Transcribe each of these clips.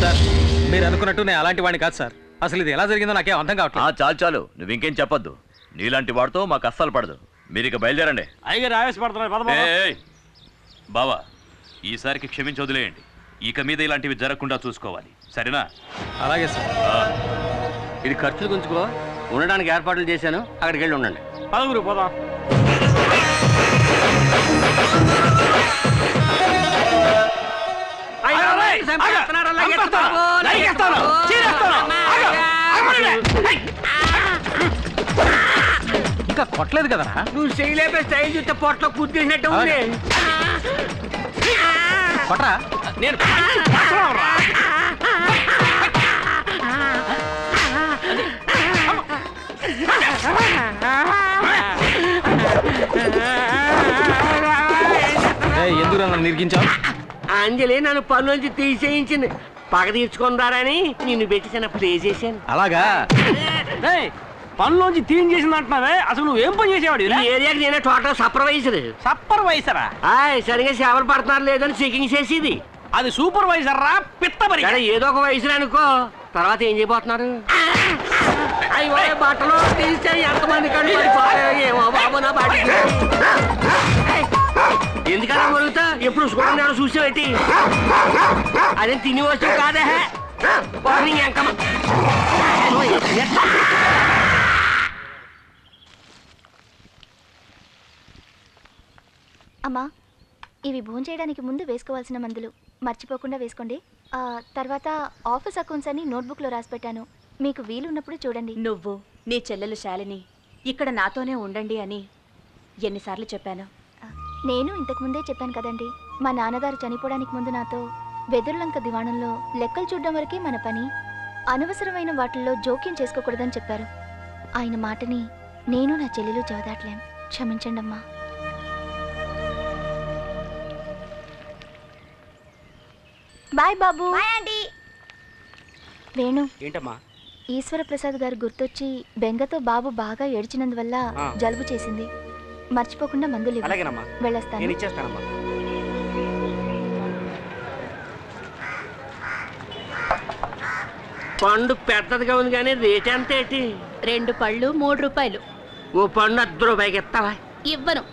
Sir మీరు అనుకున్నట్టు నేను అలాంటి వాడిని కాదు సార్. అసలు ఇది ఎలా జరిగిందో నాకేం అర్థం కావట్లేదు. చాలు చాలు, నువ్వు ఇంకేం చెప్పొద్దు. నీలాంటి వాడితో మాకు అస్సలు పడదు. మీరు ఇక బయలుదేరండి. అయ్యగారు ఆవేశపడుతున్నారు. బావా, ఈసారికి క్షమించి వదిలేయండి. ఇక మీద ఇలాంటివి జరగకుండా చూసుకోవాలి, సరేనా? అలాగే సార్. ఇది ఖర్చులు గుంచుకో, ఉండడానికి ఏర్పాట్లు చేశాను, అక్కడికి వెళ్ళి ఉండండి. పదగురు పోదాం. ఇంకా కొట్టలేదు కదా. నువ్వు చేయలేపే స్టైల్ చూస్తే పొట్టలో కూర్చేసినట్టు ఉంది. కొట్టరా? నేను ఎందుకు నన్ను నిర్గించావు? అంజలి నన్ను పనులోంచి తీసేయించింది. పగ తీర్చుకుందారని నిన్ను పెట్టి చిన్న ప్లే చేశాను. అలాగా? పనులోంచి తీన్ చేసింది అంటున్నావే, అసలు నువ్వేం పని చేసేవాడు? ఈ ఏరియాకి నేనే టోటల్ సూపర్వైజర్. సూపర్వైజరా? సరిగా సేవలు పడుతున్నారు లేదని చెకింగ్ చేసేది. అది సూపర్వైజర్ రా, పిత్తబరి. ఏదో ఒక వయసులో అనుకో, తర్వాత ఏం చేయబోతున్నారు? అయ్యో బట్టలు తీస్తే ఎంతమంది కండి ఏమో బాబు నా బాడీ. ఎందుకన్నా కొలుగుతా? ఎప్పుడు చూడండి చూసేవేటి? అదే తిని వస్తువు కాదే. అమ్మా, ఇవి భోజనం చేయడానికి ముందు వేసుకోవాల్సిన మందులు మర్చిపోకుండా వేసుకోండి. తర్వాత ఆఫీస్ అకౌంట్స్ అని నోట్బుక్లో రాసి పెట్టాను, మీకు వీలున్నప్పుడు చూడండి. నువ్వు నీ చెల్లెలు శాలిని ఇక్కడ నాతోనే ఉండండి అని ఎన్నిసార్లు చెప్పాను? నేను ఇంతకుముందే చెప్పాను కదండి, మా నాన్నగారు చనిపోవడానికి ముందు నాతో వెదురులంక దివాణంలో లెక్కలు చూడడం వరకే మన పని, అనవసరమైన వాటిల్లో జోక్యం చేసుకోకూడదని చెప్పారు. ఆయన మాటని నేను నా చెల్లెలు చదవట్లేం. క్షమించండి అమ్మా. బాయ్ బాబు. వేణు, ఏంటమ్మా? ఈశ్వర ప్రసాద్ గారు గుర్తొచ్చి బెంగతో బాబు బాగా ఏడ్చినందువల్ల జలుబు చేసింది. మర్చిపోకుండా మందులు వెళ్ళొస్తాను. పండు పెద్దదిగా ఉంది కానీ రేట్ ఎంత ఏంటి? 2 పళ్ళు 3 రూపాయలు. ఓ పండు 10 రూపాయకి ఇస్తావా? ఇవ్వను.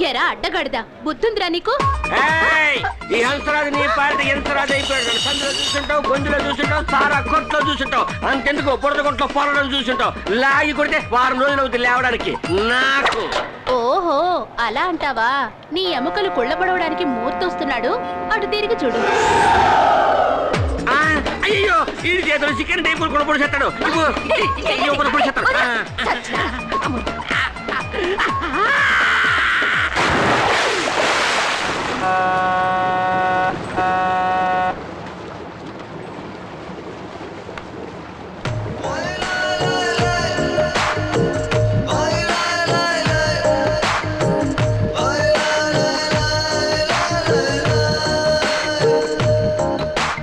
ఎరా అడ్డగడదా, బుద్ధుందిరా నీకు? ఈ హంసరాజు నీ పార్టీ హంసరాజు అయిపోయాడు. సందులో చూసుంటావు, గొంతులో చూసుంటావు, సారా కొట్లో చూసుంటావు, అంతెందుకు బురద కొట్లో పొలం చూసుంటావు. లాగి కొడితే వారం రోజులు అవుతుంది లేవడానికి నాకు. ఓహో, అలా అంటావా? నీ ఎముకలు కుళ్ళబడవడానికి మూర్తొస్తున్నాడు, అటు తిరిగి చూడు. అయ్యో, ఈ చేతులు చికెన్ టైపులు కూడా పొడిచేస్తాడు. పొడిచేస్తాడు.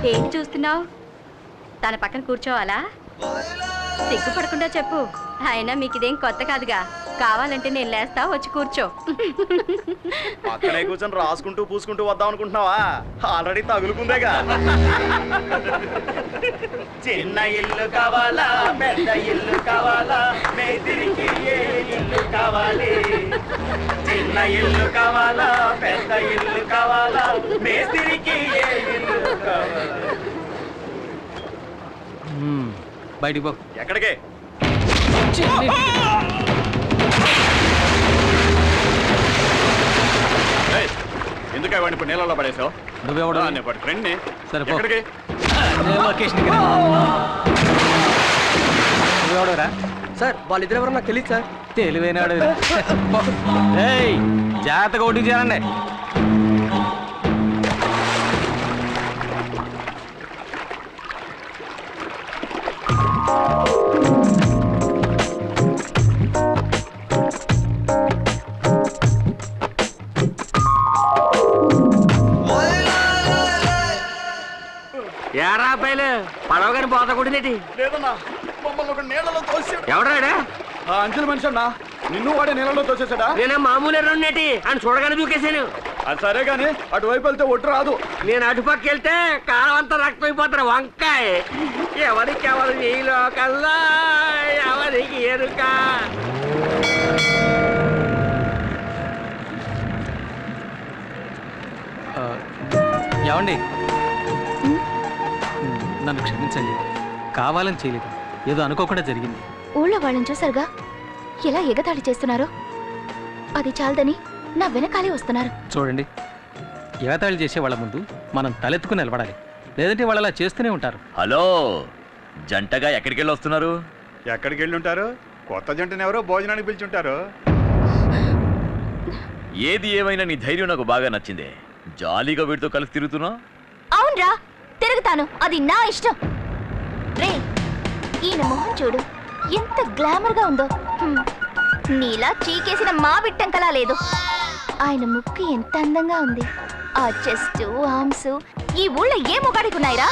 ఏంటి చూస్తున్నావు? తన పక్కన కూర్చోవాలా? సిగ్గుపడకుండా చెప్పు. అయినా మీకు ఇదేం కొత్త కాదుగా. కావాలంటే నేను లేస్తా, వచ్చి కూర్చో. పక్కనే కూర్చొని రాసుకుంటూ పూసుకుంటూ వద్దాం అనుకుంటున్నావా? ఆల్రెడీ తగులుకుందేగా. చిన్న ఇల్లు కావాలా, పెద్ద ఇల్లు కావాలా, మేదిరికి ఏ ఇల్లు కావాలి? చిన్న ఇల్లు కావాలా, పెద్ద ఇల్లు కావాలా, మేదిరికి ఏ ఇల్లు కావాలి? బయటికి పో. ఎక్కడికి? ఎందుకు వాడిని ఇప్పుడు నీళ్ళలో పడేసావు? నువ్వెవడా? ఫ్రెండ్ని. సరే పో. ఎక్కడికి? నువ్వెవడరా? సార్ వాళ్ళిద్దరు ఎవరో నాకు తెలియదు సార్. తెలివైనాడు. జాగ్రత్తగా ఓటింగ్ చేయాలండి. ఏరా అబ్బాయిలు పడవగాని పోత కొట్టిందేటి? లేదన్నా, మమ్మల్ని ఒక నీళ్ళలో తోసాడు. ఎవడాడా? అంచెల మనిషి అన్నా, నిన్ను వాడే నీళ్ళలో తోసేసాడా? నేను మామూలు ఎర్రనేటి అని చూడగానే దూకేశాను. అది సరే గాని అటువైపు వెళ్తే ఒట్టు రాదు. నేను అటుపక్క వెళ్తే కాలం అంతా రక్తం అయిపోతారు వంకాయ. ఎవరికి ఎవరు ఈ లోకల్లా ఎవరికి ఎరుక. ఏమండి నన్ను క్షమించండి, కావాలని చేయలేదు, ఏదో అనుకోకుండా జరిగింది. ఊళ్ళో వాళ్ళని చూసారుగా ఎలా ఎగతాళి చేస్తున్నారో. అది చాలదని నా వెనకాలే వస్తున్నారు. చూడండి, ఎగతాళి చేసే వాళ్ళ ముందు మనం తలెత్తుకుని నిలబడాలి, లేదంటే వాళ్ళు అలా చేస్తూనే ఉంటారు. హలో, జంటగా ఎక్కడికి వెళ్ళి వస్తున్నారు? ఎక్కడికి వెళ్ళి ఉంటారు? కొత్త జంటను ఎవరో భోజనానికి పిలిచుంటారు. ఏది ఏమైనా నీ ధైర్యం నాకు బాగా నచ్చిందే. జాలీగా వీటితో కలిసి తిరుగుతున్నా. అవునరా, తిరుగుతాను, అది నా ఇష్టం. రే, ఈయన మొహం చూడు ఎంత గ్లామర్ గా ఉందో. నీలా చీకేసిన మా బిట్టంకలా లేదు. ఆయన ముక్కు ఎంత అందంగా ఉంది. ఆ చెస్ట్, ఆర్మ్స్ ఈ ఊళ్ళో ఏ మొగాడికున్నాయిరా?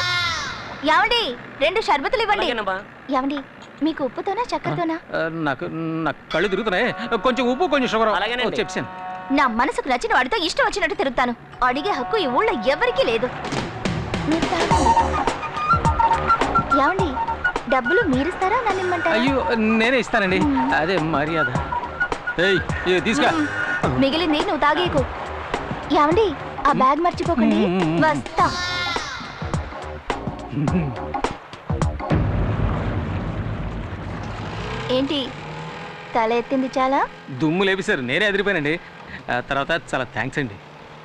యావండి, 2 షర్బతులు ఇవ్వండి. యావండి, మీకు ఉప్పుతోనా చక్కెరతోనా? నాకు కళ్ళు తిరుగుతున్నాయి, కొంచెం ఉప్పు కొంచెం షుగర్. అలాగేనండి. చెప్పాను. నా మనసుకు నచ్చిన వాడితో ఇష్టం వచ్చినట్టు తిరుగుతాను. అడిగే హక్కు ఈ ఊళ్ళో ఎవరికీ లేదు. మీరు తాగండి. యావండి, డబ్బులు మీరిస్తారా నన్ను ఇమ్మంటారా? అయ్యో, నేనే ఇస్తానండి, అదే మర్యాద. తీసుకా. మిగిలింది నువ్వు తాగేకు. యావండి, ఆ బ్యాగ్ మర్చిపోకండి. వస్తా. ఏంటి తల ఎత్తింది చాలా? దుమ్ము లేపిసారు, నేనే ఎదిరిపోయానండి. తర్వాత చాలా థ్యాంక్స్ అండి.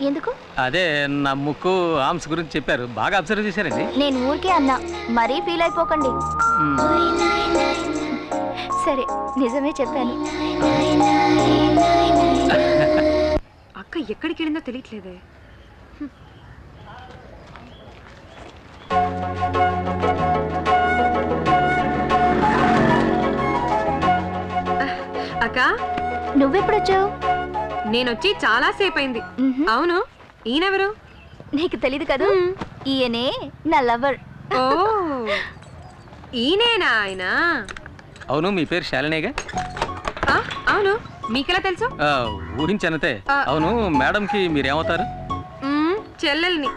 ఎందుకు? అదే నా ముక్కు ఆర్మ్స్ గురించి చెప్పారు, బాగా అబ్జర్వ్ చేశారండి. నేను ఊరికే అన్నా, మరీ ఫీల్ అయిపోకండి. సరే, నిజమే చెప్పాను. అక్క ఎక్కడికి వెళ్ళిందో తెలియట్లేదే. అక్క, నువ్వెప్పుడొచ్చావు? నేనొచ్చి చాలా సేపు అయింది. అవును, ఈయనెవరు? నీకు తెలీదు కదా, ఈయనే నా లవర్. ఓ, ఈయనేనా ఆయన? అవును, మీ పేరు శాలినేగా? అవును, మీకెలా తెలుసు? ఊహించనతే. అవును, మేడంకి మీరేమవుతారు? చెల్లెల్ని.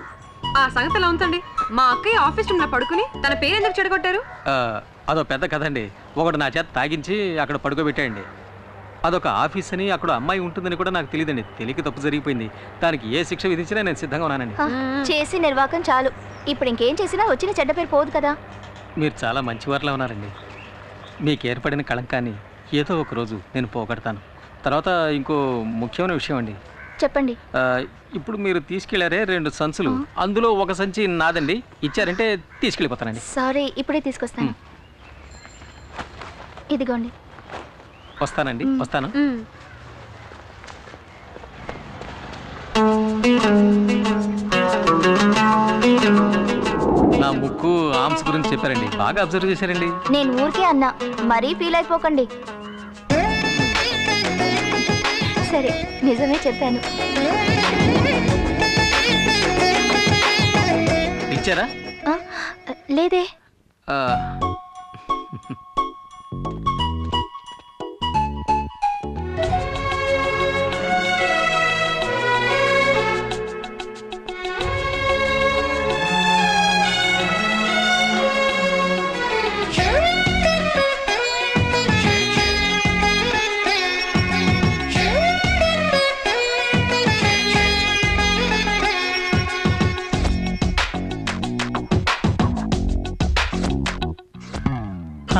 ఆ సంగతి ఎలా ఉంచండి. మా అక్కయ్య ఆఫీస్ రూమ్ లో పడుకుని తన పేరు ఎందుకు చెడగొట్టారు? అదో పెద్ద కథ అండి. ఒకటి నా చేత తాగించి అక్కడ పడుకోబెట్టాయండి. అదొక ఆఫీస్ అని, అక్కడ అమ్మాయి ఉంటుందని కూడా నాకు తెలియదండి. తెలియక తప్పు జరిగిపోయింది. దానికి ఏ శిక్ష విధించినా నేను సిద్ధంగా ఉన్నానండి. చేసి నిర్వాకం చాలు. ఇప్పుడు ఇంకేం చేసినా వచ్చిన చెడ్డ పేరు పోదు కదా. మీరు చాలా మంచివారిలా ఉన్నారండి. మీకు ఏర్పడిన కళంకాన్ని ఏదో ఒక రోజు నేను పోగొడతాను. తర్వాత ఇంకో ముఖ్యమైన విషయం అండి. చెప్పండి. ఇప్పుడు మీరు తీసుకెళ్లారే 2 సంచులు, అందులో ఒక సంచి నాదండి. ఇచ్చారంటే తీసుకెళ్ళిపోతానండి. సారీ, ఇప్పుడే తీసుకొస్తాను. ఇదిగోండి. వస్తానండి, వస్తాను. నా ముక్కు ఆర్మ్స్ గురించి చెప్పారండి, బాగా అబ్జర్వ్ చేశారండి. నేను ఊరికే అన్నా, మరీ ఫీల్ అయిపోకండి. సరే, నిజమే చెప్పాను. ఇచ్చారా? లేదే.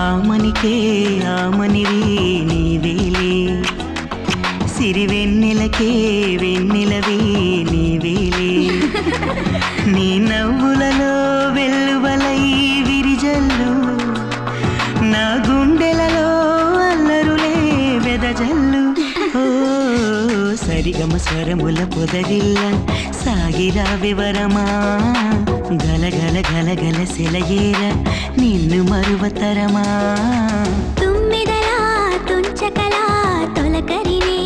ఆమనికే ఆమనివి నీవేలే, సిరివెన్నెలకే వెన్నెలవి నీవేలే. నీ నవ్వులలో వెల్లువలై విరిజల్లు, నా గుండెలలో అల్లరులే వెదజల్లు. ఓ సరిగమ స్వరముల పొదరిల్ల సాగిరా వివరమా, గలగల గలగల సెలయేర నిన్ను మరువతరమా. తుమ్మిదలా తుంచకలా తొలకరినే,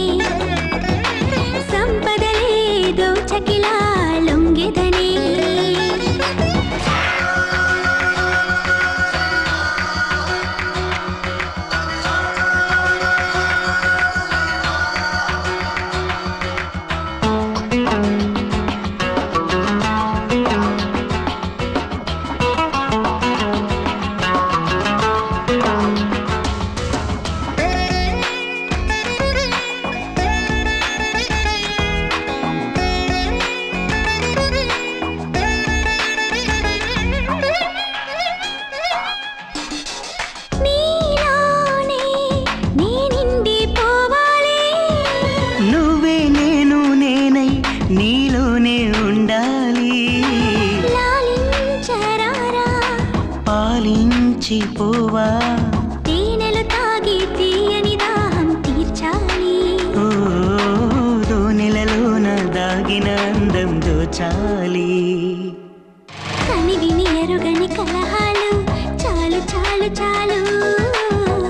సంపదలే దోచకిలా లొంగెదనే. మర్చిపోవా తేనెలు తాగి తీయని దాహం తీర్చాలి ఓ దోనెలలోన దాగిన అందం దోచాలి కనివిని ఎరుగని కలహాలు చాలు చాలు చాలు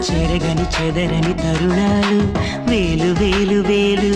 చెరగని చెదరని తరుణాలు వేలు వేలు వేలు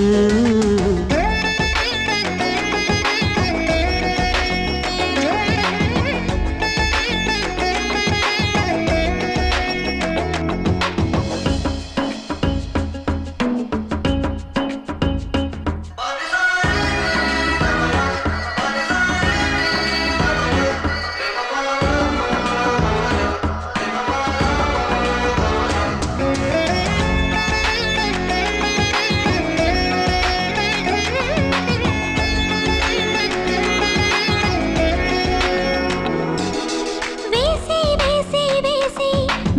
వేసి వేసి వేసి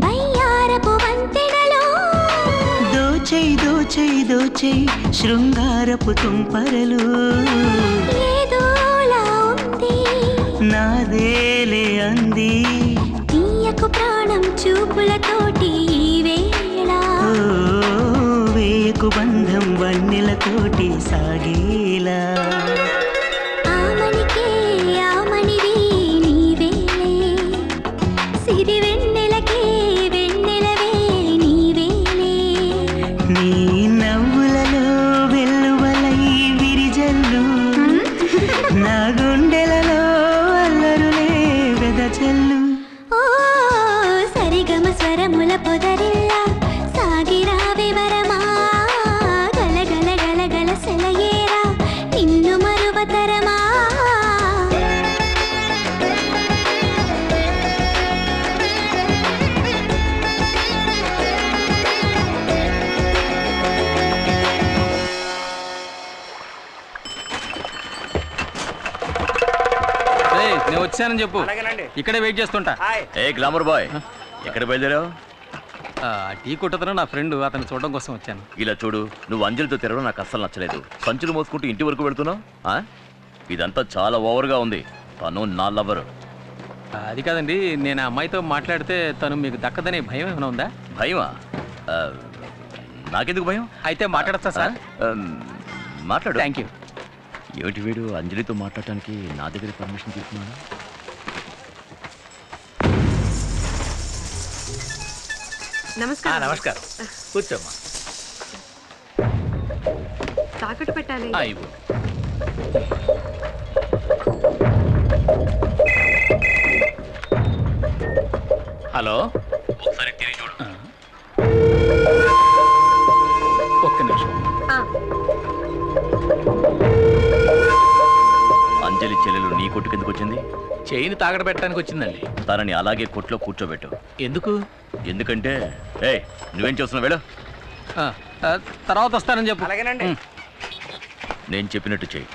బయ్యారపు వంతెనలో దోచై దోచై దోచై శృంగారపు తుంపరలు ఏదోలా ఉంది నాదేలే అంది తీయకు ప్రాణం చూపులతోటి ఈ వేళ ఓ వేయకు బంధం వన్నెలతోటి సాగేలా ఆమనికే ఆమనిది నీవేలే సిరి వెన్నెలకే వెన్నెలవే నీవేలే నీ నవ్వులలో వెల్లువలై విరిజల్లు నా గుండెలలో అల్లరులే వెదజల్లు ఓ సరిగమ స్వరముల పొదరిల్లా సాగిరా వివరమా గలగల గలగల సెలయేరా నిన్ను మరువతరమా ఏయ్, నేను వచ్చానని చెప్పు. ఇక్కడే వెయిట్ చేస్తుంటా. ఏ గ్లామర్ బాయ్, ఎక్కడ బయలుదేరావు? ఆ, టీ కొట్టతను నా ఫ్రెండ్, అతను చూడడం కోసం వచ్చాను. ఇలా చూడు, నువ్వు అంజలితో తిరగడం నాకు అస్సలు నచ్చలేదు. సంచులు మోసుకుంటూ ఇంటి వరకు వెళ్తున్నావు. ఇదంతా చాలా ఓవర్గా ఉంది. తను నా లవరు. అది కాదండి, నేను ఆ అమ్మాయితో మాట్లాడితే తను మీకు దక్కదనే భయం ఏమైనా ఉందా? భయమా? నాకెందుకు భయం? అయితే మాట్లాడతా సార్. మాట్లాడు. Thank you. ఏమిటి వీడు అంజలితో మాట్లాడటానికి నా దగ్గర పర్మిషన్ తీసుకున్నాడు? నమస్కారం. నమస్కారం, కూర్చోమ్మా. తాకట్టు పెట్టాలి. ఇవ్వు. హలో, ఒకసారి తిరిగి చూడు. ఒక్క నిమిషం. అంజలి చెల్లెలు నీ కొట్టు కిందకు వచ్చింది. చైన్ తాకట్టు పెట్టడానికి వచ్చిందండి. తనని అలాగే కొట్లో కూర్చోబెట్టు. ఎందుకు? ఎందుకంటే నువ్వేం చేస్తున్నావు? వెళ్ళు. ఆ, ఆ, తర్వాత వస్తానని చెప్పు. అలాగేనండి. నేను చెప్పినట్టు చెయ్యి.